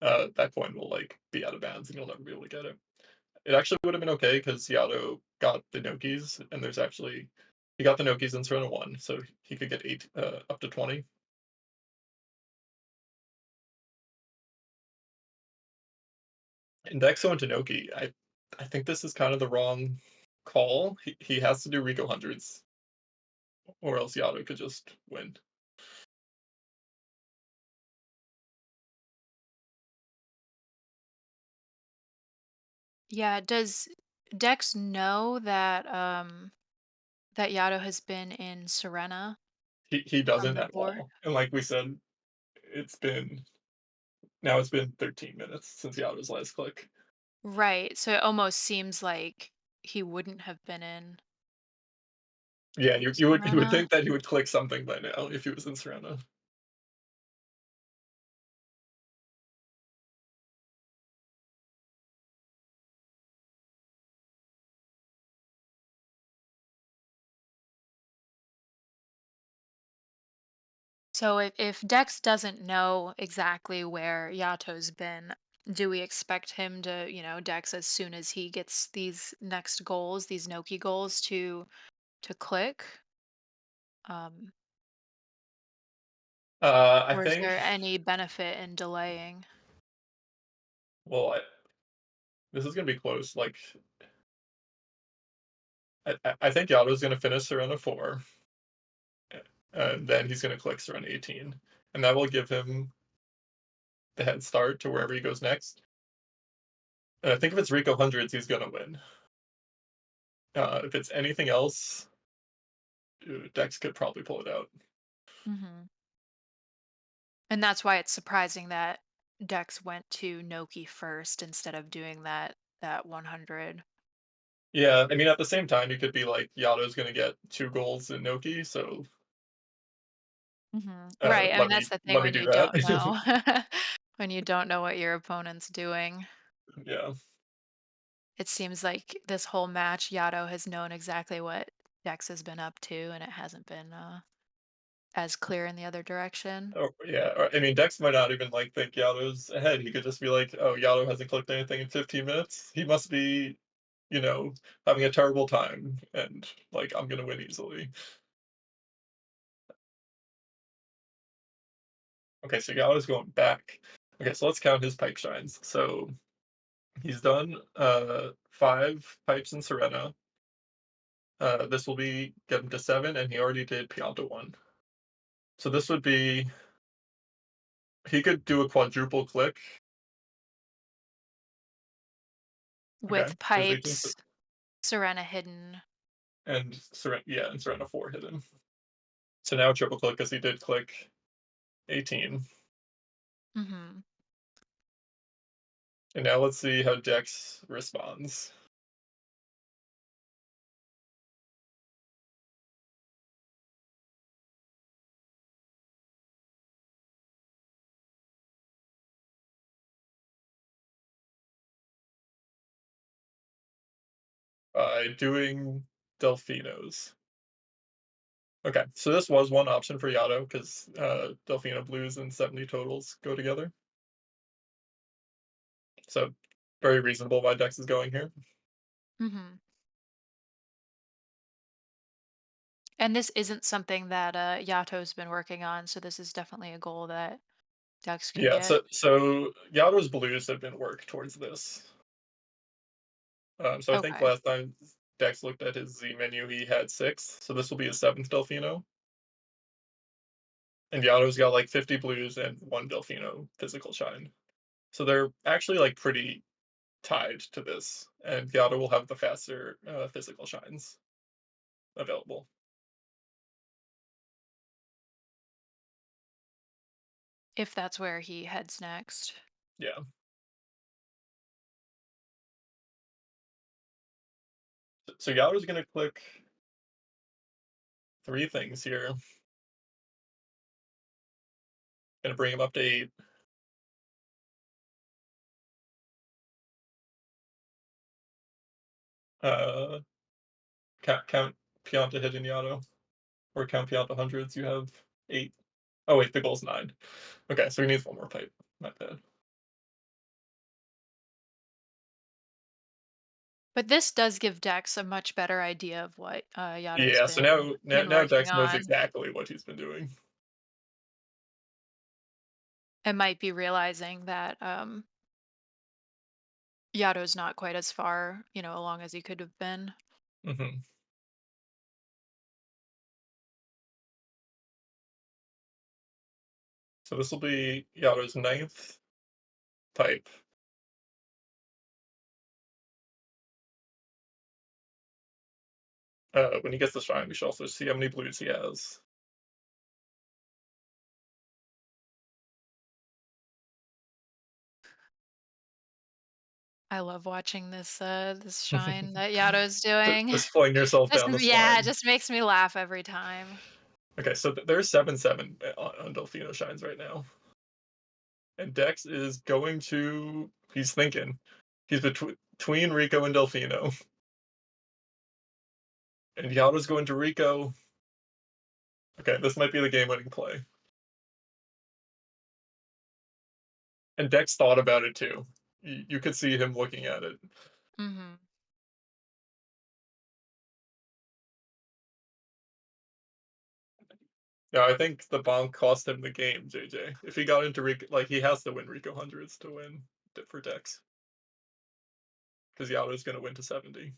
that coin will, like, be out of bounds and you'll never be able to get it. It actually would have been okay because Yato got the Nokis, and he got the Nokis in Serena 1, so he could get 8, up to 20. And Dexo into Noki, I think this is kind of the wrong call. He has to do Rico hundreds, or else Yato could just win. Yeah, does Dex know that Yato has been in Serena He from doesn't at before? all. And like we said, it's been it's been 13 minutes since Yato's last click. Right. So it almost seems like he wouldn't have been in Yeah, you would Serena. think that he would click something by now if he was in Serena. So if Dex doesn't know exactly where Yato's been, do we expect him to, Dex as soon as he gets these next goals, these Noki goals to click? Um, I or is think, there any benefit in delaying? well, this is gonna be close. Like, I think Yato's gonna finish Serena 4, and then he's gonna click Serena 18, and that will give him the head start to wherever he goes next. And I think if it's Rico hundreds, he's gonna win. If it's anything else, Dex could probably pull it out. Hmm. And that's why it's surprising that Dex went to Noki first instead of doing that 100. Yeah, I mean, at the same time, you could be like, Yato's gonna get 2 goals in Noki, so Right. I mean, let that's me the thing let me when do you don't that. know, when you don't know what your opponent's doing. Yeah. It seems like this whole match, Yato has known exactly what Dex has been up to, and it hasn't been as clear in the other direction. Oh, yeah. I mean, Dex might not even like think Yato's ahead. He could just be like, "Oh, Yato hasn't clicked anything in 15 minutes. He must be, you know, having a terrible time, and like I'm gonna win easily." Okay, so Yato's going back. Okay, so let's count his pipe shines. So he's done 5 pipes in Serena. This will be get him to 7, and he already did Pianta 1. So this would be he could do a quadruple click. Okay, With there's 18 pipes, Serena hidden. and Serena, yeah, and Serena 4 hidden. So now triple click because he did click 18. Hmm. And now let's see how Dex responds. By doing Delfinos. Okay, so this was one option for Yato because Delfino blues and 70 totals go together. So very reasonable why Dex is going here. Hmm. And this isn't something that Yato's been working on, so this is definitely a goal that Dex can Yeah, get. so Yato's blues have been worked towards this. So I think Okay. last time Dex looked at his Z menu, he had 6. So this will be his 7th Delfino. And Yato's got like 50 blues and 1 Delfino physical shine. So they're actually like pretty tied to this. And Yato will have the faster physical shines available. If that's where he heads next. Yeah. So Yato's going to click 3 things here. Going to bring him up to 8. Uh, count Pianta hitting Yato. Or count Pianta hundreds. You have 8. Oh, wait, the goal's 9. Okay, so he needs one more pipe. My bad. But this does give Dex a much better idea of what Yato's Yeah, so now, been now working Dex knows on. exactly what he's been doing. And might be realizing that Yato's not quite as far, along as he could have been. Hmm. So this will be Yato's 9th pipe. When he gets the shrine, we should also see how many blues he has. I love watching this shine that Yato's doing. Just flinging yourself Just down the yeah, slide. it just makes me laugh every time. Okay, so there's 7-7 on Delfino shines right now. And Dex is going to. He's thinking. He's between Rico and Delfino. And Yato's going to Rico. Okay, this might be the game winning play. And Dex thought about it too. You could see him looking at it. Mhm. Yeah, I think the bonk cost him the game, JJ. If he got into Rico, like he has to win Rico hundreds to win for Dex, because Yato's gonna win to 70.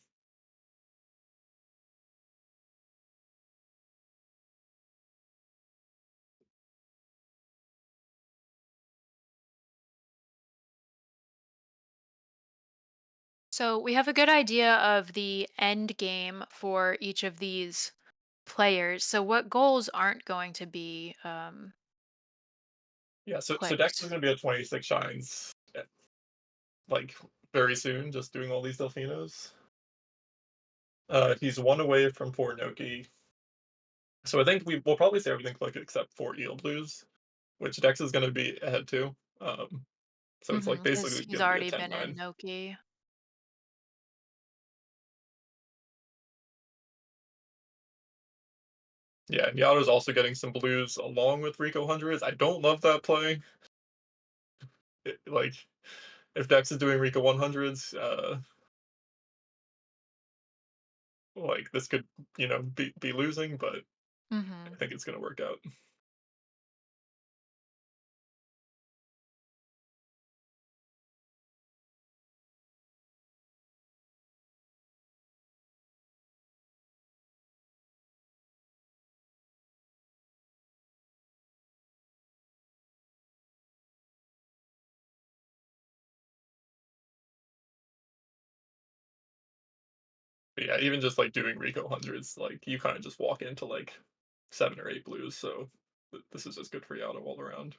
So we have a good idea of the end game for each of these players. So what goals aren't going to be Yeah, so Dex is clicked? gonna be at 26 shines, like very soon, just doing all these Delfinos. He's one away from 4 Noki. So I think we'll probably say everything click except 4 Eel Blues, which Dex is gonna be ahead to. So it's like Because basically he's gonna be a already been in 10-9. Noki. Yeah, and Yato's also getting some blues along with Rico hundreds. I don't love that play. Like if Dex is doing Rico 100s, like this could, be losing, but I Hmm. think it's gonna work out. But yeah, even just like doing Rico hundreds, like you kind of just walk into like 7 or 8 blues. So this is just good for Yato all around.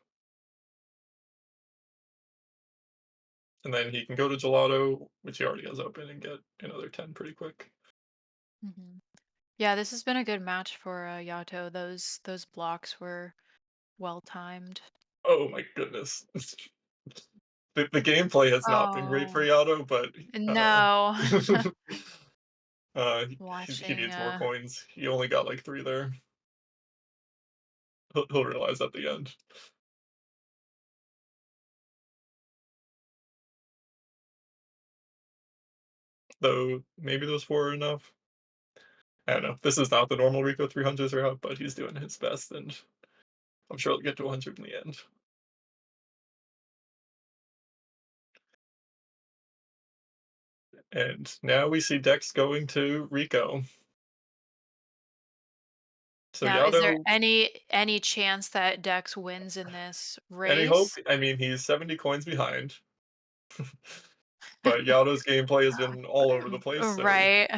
And then he can go to Gelato, which he already has open, and get another 10 pretty quick. Hmm. Yeah, this has been a good match for Yato. Those blocks were well timed. Oh my goodness. The gameplay has not been great for Oh Yato, but no. he Watching needs more coins. He only got like 3 there. He'll realize at the end. Though maybe those 4 are enough. I don't know. This is not the normal Rico 300s route, but he's doing his best, and I'm sure he'll get to 100 in the end. And now we see Dex going to Rico. So now, is there Yato, any chance that Dex wins in this any hope? race? I mean, he's 70 coins behind, but Yato's gameplay has been all over the place, so Right.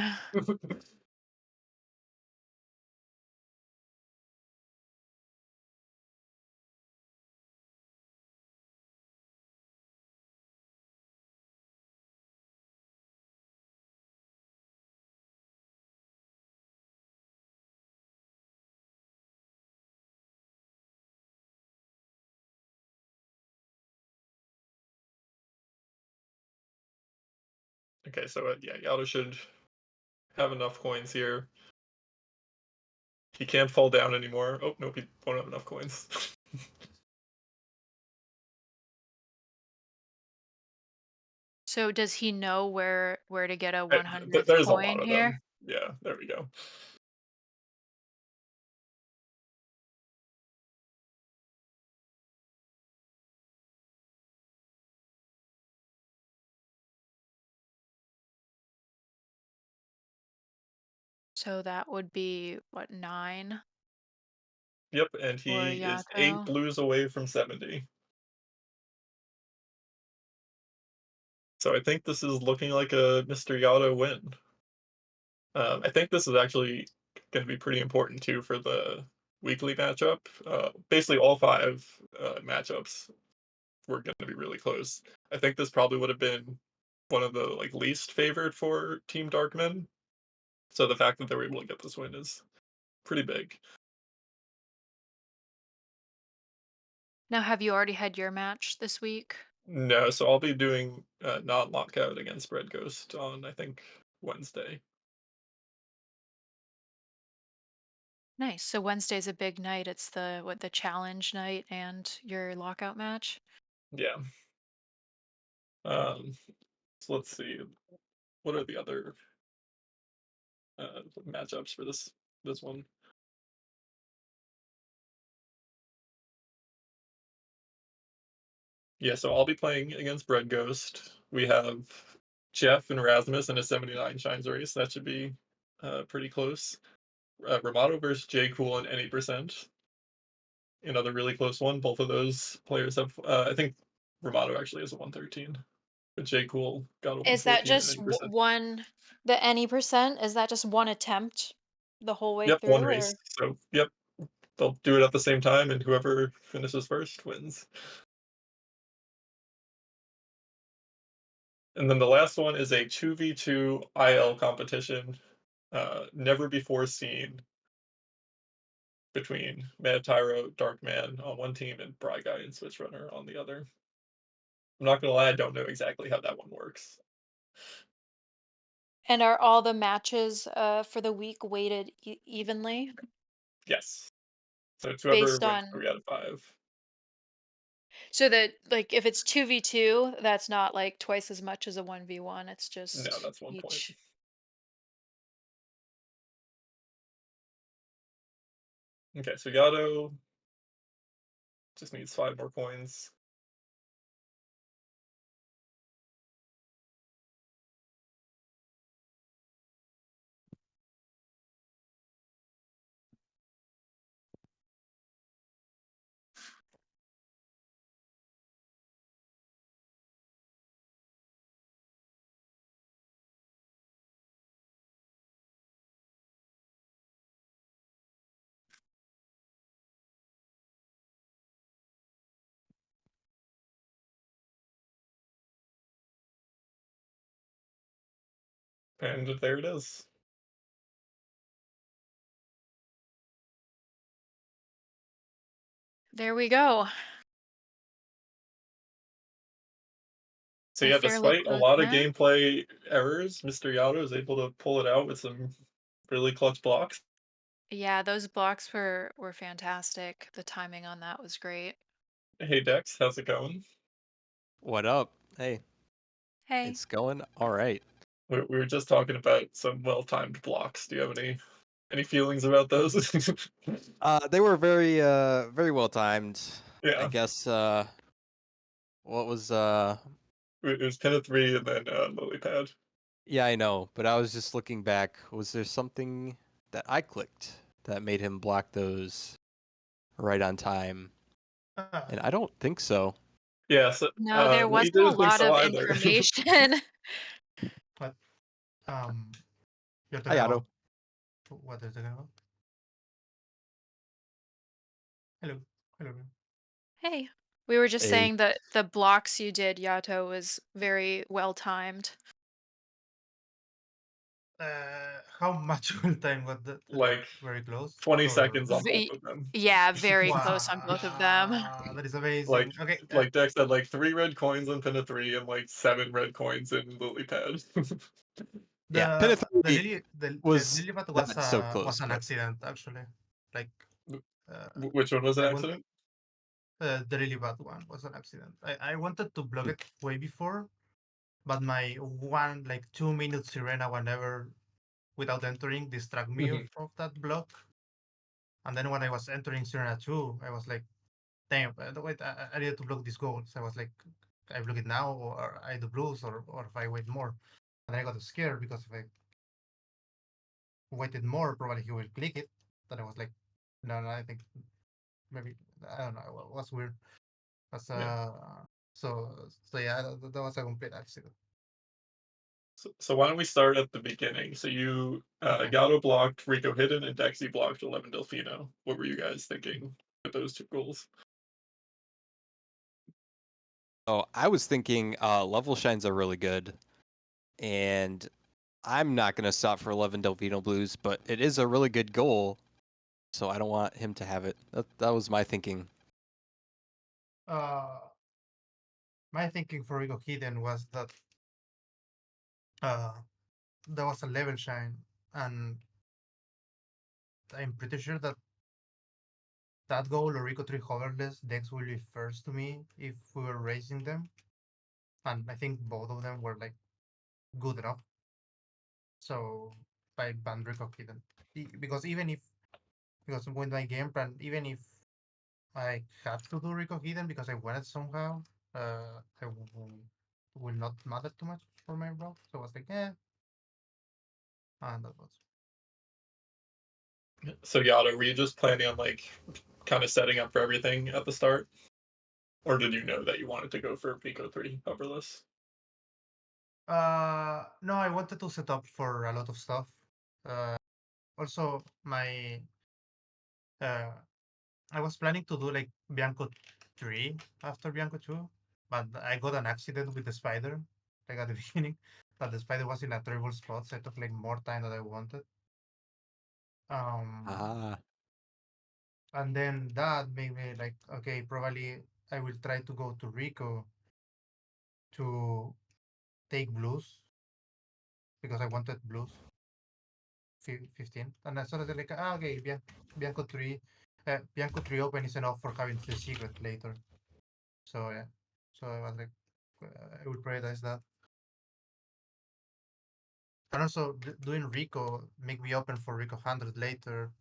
okay, so yeah, Yato should have enough coins here. He can't fall down anymore. Oh, nope, he won't have enough coins. So does he know where to get a 100th There's a lot coin of here? them. Yeah, there we go. So that would be what, 9 Yep, and for he is 8 Yato? blues away from 70. So I think this is looking like a MrYhatoh win. I think this is actually going to be pretty important too for the weekly matchup. Basically, all 5 matchups were going to be really close. I think this probably would have been one of the like least favored for Team Darkman. So the fact that they were able to get this win is pretty big. Now, have you already had your match this week? No, so I'll be doing not lockout against Red Ghost on I think Wednesday. Nice. So Wednesday's a big night. It's the challenge night and your lockout match. Yeah. Um, so let's see. What are the other matchups for this one? Yeah, so I'll be playing against Bread Ghost. We have Jeff and Rasmus in a 79 shines race. That should be pretty close. RhMhatoh versus J Cool in any percent. Another really close one. Both of those players have. I think RhMhatoh actually has a 113, but J Cool got a Is that 114 in just any percent. one, the any percent? Is that just one attempt the whole way Yep, one through, race. or? So yep, they'll do it at the same time, and whoever finishes first wins. And then the last one is a 2v2 IL competition, never before seen, between MrYhatoh, Darkman on one team and Bry Guy and Switch Runner on the other. I'm not gonna lie, I don't know exactly how that one works. And are all the matches for the week weighted evenly Yes. So it's whoever based wins on, 3 out of 5. so that like if it's 2v2, that's not like twice as much as a 1v1, it's No, just that's 1 point. each. Okay, so Yato just needs 5 more coins. And there it is. There we go. So A yeah, fairly despite a close lot of match. gameplay errors, MrYhatoh is able to pull it out with some really clutch blocks. Yeah, those blocks were fantastic. The timing on that was great. Hey Dex, how's it going? What up? Hey, Hey. it's going all right. We were just talking about some well-timed blocks. Do you have any feelings about those? They were very well timed. I Yeah, guess what was it was pin of 3 and then lily pad. yeah, I know, but I was just looking back. Was there something that I clicked that made him block those right on time? And I don't think so. Yeah, so No, there he wasn't a didn't think lot so of either. information. But you're Hi, talking Otto. about what they're talking about? Hello, hello. Hey. We were just Hey, saying that the blocks you did, Yato, was very well timed. How much will time was that? Like Like very close 20 or? seconds on both of them. Yeah, very close on both of them. Wow, that is Like amazing. Okay, like Dex had like 3 red coins on pin of 3 and like 7 red coins in lily pad. yeah, the the Pinna3 lily the was lily pad not so close, was an but accident actually. Like Which one was an I want accident? the really bad one was an accident. I wanted to block it way before, but my 2 minute sirena whenever without entering distract me Mhm. of that block. And then when I was entering Sirena 2, I was like, damn, wait, I need to block this goal. So I was like, I block it now, or I do blues, or if I wait more. And I got scared because if I waited more, probably he will click it. Then I was like, no, I think maybe, I don't know, it was weird. But, Yeah. so yeah, that was a complete accident. So why don't we start at the beginning? So you Okay. Gato blocked Rico Hidden and Dexy blocked 11 Delfino. What were you guys thinking with those two goals? oh, I was thinking level shines are really good, and I'm not gonna stop for 11 Delvino Blues, but it is a really good goal, so I don't want him to have it. That was my thinking. Uh, my thinking for Rico Hidden was that uh, there was a level shine, and I'm pretty sure that that goal or Rico 3 hoverless decks will be first to me if we were racing them. and I think both of them were like good enough. So I banned Rico Hidden because because with my game plan, even if I had to do Rico Hidden because I wanted somehow, I will not matter too much for my bro. So I was like, yeah, and that was. So Yato, were you just planning on like kind of setting up for everything at the start? Or did you know that you wanted to go for Pico 3 coverless? No, I wanted to set up for a lot of stuff. Also, I was planning to do like Bianco 3 after Bianco 2, but I got an accident with the spider, like at the beginning. But the spider was in a terrible spot, so it took like more time than I wanted. Ah, And then that made me like, okay, probably I will try to go to Rico to take blues because I wanted blues 15. And I started like, okay, Bianco 3, Bianco 3 open is enough for having the secret later. So yeah, so I was like, I will prioritize that. And also doing Rico make me open for Rico 100 later,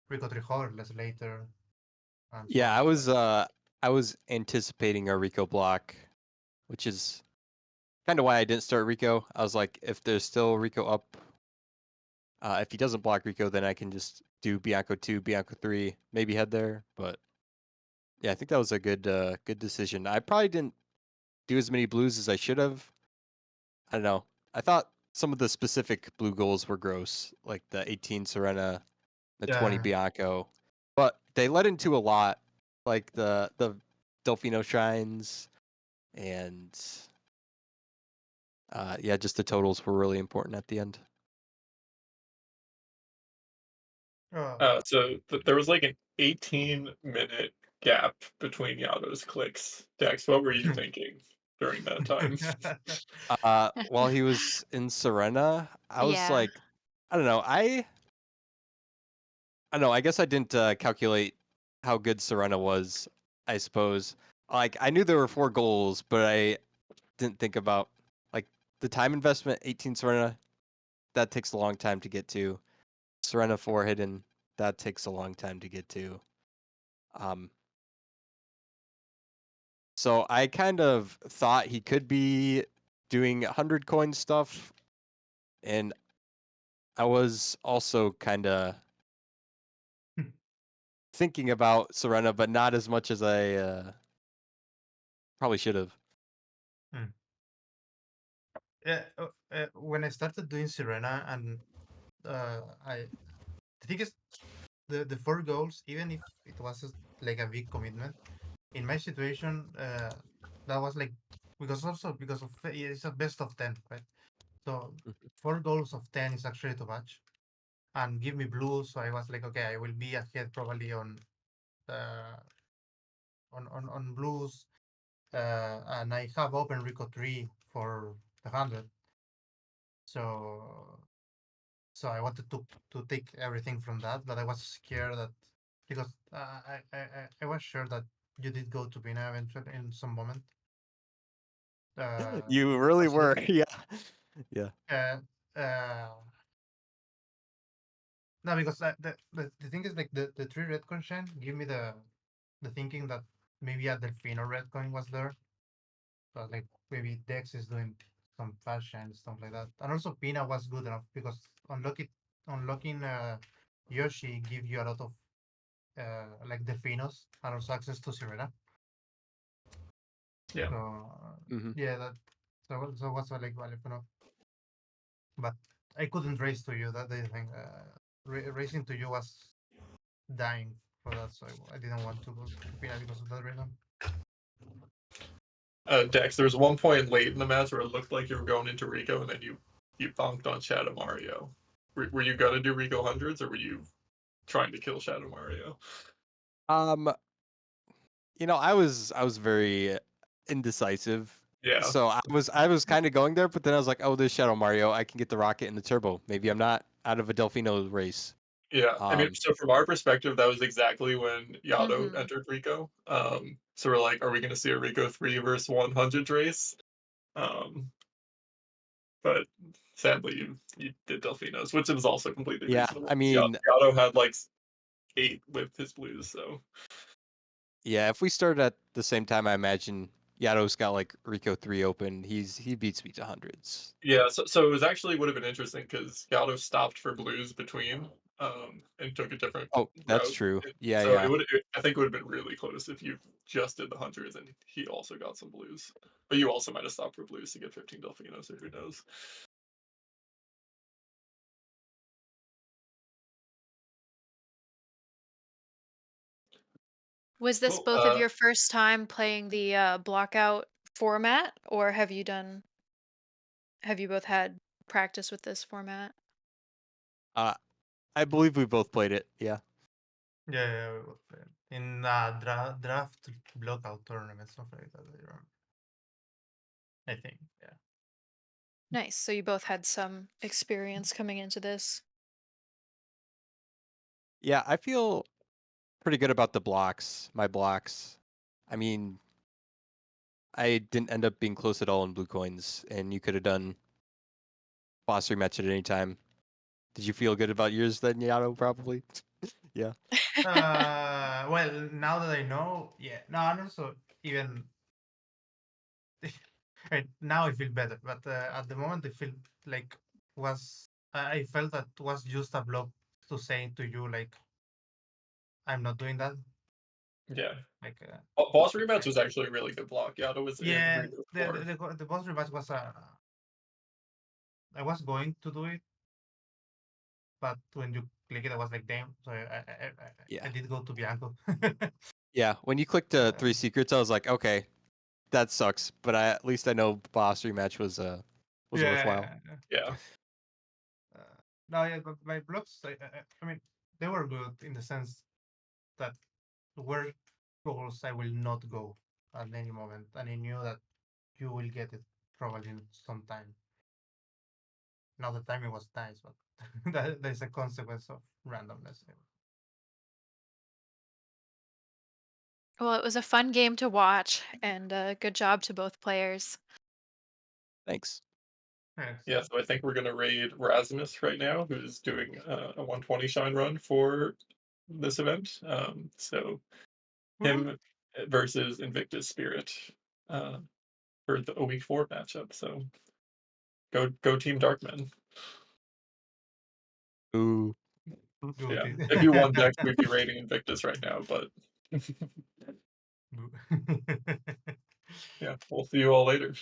Rico 300 less later, and so yeah, on. I was anticipating a Rico block, which is kind of why I didn't start Rico. I was like, if there's still Rico up, if he doesn't block Rico, then I can just do Bianco 2, Bianco 3, maybe head there. But yeah, I think that was a good decision. I probably didn't do as many blues as I should have. I don't know. I thought some of the specific blue goals were gross, like the 18 Serena, the 20 Yeah. Bianco, but they led into a lot, like the Delfino shrines, and yeah, just the totals were really important at the end. So there was like an 18-minute gap between Yato's clicks. Dex, what were you thinking during that time? While he was in Serena, I was Yeah. like, I don't know, I don't know. I guess I didn't calculate how good Serena was. I suppose. Like I knew there were 4 goals, but I didn't think about like the time investment. 18 Serena, that takes a long time to get to. Serena 4 hidden, that takes a long time to get to. Um, so I kind of thought he could be doing 100 coin stuff, and I was also kind of thinking about Serena, but not as much as I probably should have. Yeah, when I started doing Sirena, and I the thing is the 4 goals, even if it was like a big commitment, in my situation, that was like because of it's a best of 10, right? So 4 goals of 10 is actually too much, and give me blue. So I was like, okay, I will be ahead probably uh, on blues, and I have open Rico 3 for the 100. So I wanted to take everything from that, but I was scared that because I was sure that you did go to Bina eventually in some moment. You really Also, were, yeah, yeah. uh, no, because the thing is like the 3 red coin chain give me the thinking that maybe a Delfino red coin was there, but like maybe Dex is doing some fast shine stuff like that, and also Pina was good enough because unlocking Yoshi give you a lot of like Delfinos and also access to Sirena. Yeah. So Mm-hmm. yeah, that so what's like valuable, but I couldn't race to you. That the thing. Racing to you was dying for that, so I didn't want to go to Pina because of that reason. Dex, there was one point late in the match where it looked like you were going into Rico, and then you bonked on Shadow Mario. Were you gonna do Rico hundreds, or were you trying to kill Shadow Mario? Um, I was very indecisive. Yeah. So I was kind of going there, but then I was like, oh, there's Shadow Mario. I can get the rocket and the turbo. Maybe I'm not out of a Delfino race. Yeah, I mean, Um, so from our perspective, that was exactly when Yato Mhm. entered Rico. So we're like, are we going to see a Rico 3 versus 100 race? But sadly, you did Delphinos, which was also completely Yeah, reasonable. I mean, Yatto had like 8 with his blues, so yeah, if we started at the same time, I imagine Yato's got like Rico 3 open. He beats me to hundreds. yeah. So it was actually would have been interesting because Yatto stopped for blues between, and took a different Oh, that's route. true. Yeah, So yeah. I think it would have been really close if you just did the hundreds and he also got some blues. But you also might have stopped for blues to get 15 Delfinos, so who knows? Was this Cool. both of your first time playing the Blockout format, or have you both had practice with this format? I believe we both played it. Yeah. Yeah, we would play it. In draft blockout tournament, stuff like that. I remember. I think, yeah. Nice. So you both had some experience coming into this. Yeah, I feel pretty good about the blocks, my blocks. I mean, I didn't end up being close at all in blue coins, and you could have done boss rematch at any time. Did you feel good about yours then, Yato? Probably. Yeah. Well, now that I know, yeah. No, and also even now I feel better, but at the moment I feel like I felt that was just a block to say to you like I'm not doing that. Yeah. Like Boss rematch was actually a really good block. Yatto was in yeah, Rico the 4. the boss rematch was I was going to do it, but when you click it, I was like, damn. So I Yeah. did go to Bianco. Yeah. When you clicked 3 secrets, I was like, okay, that sucks, but at least I know boss rematch was worthwhile. Yeah. No, yeah, but my blocks, I mean, they were good in the sense that where goals I will not go at any moment, and I knew that you will get it probably in some time. Now the timing was nice, but there's a consequence of randomness. Well, it was a fun game to watch, and good job to both players. Thanks. Yeah, so I think we're gonna raid Rasmus right now, who's doing a 120 shine run for this event. So him versus Invictus Spirit uh, for a week 4 matchup. So go Team Darkman. Ooh. Yeah, if you won Dex, we'd be raiding Invictus right now. But yeah, we'll see you all later.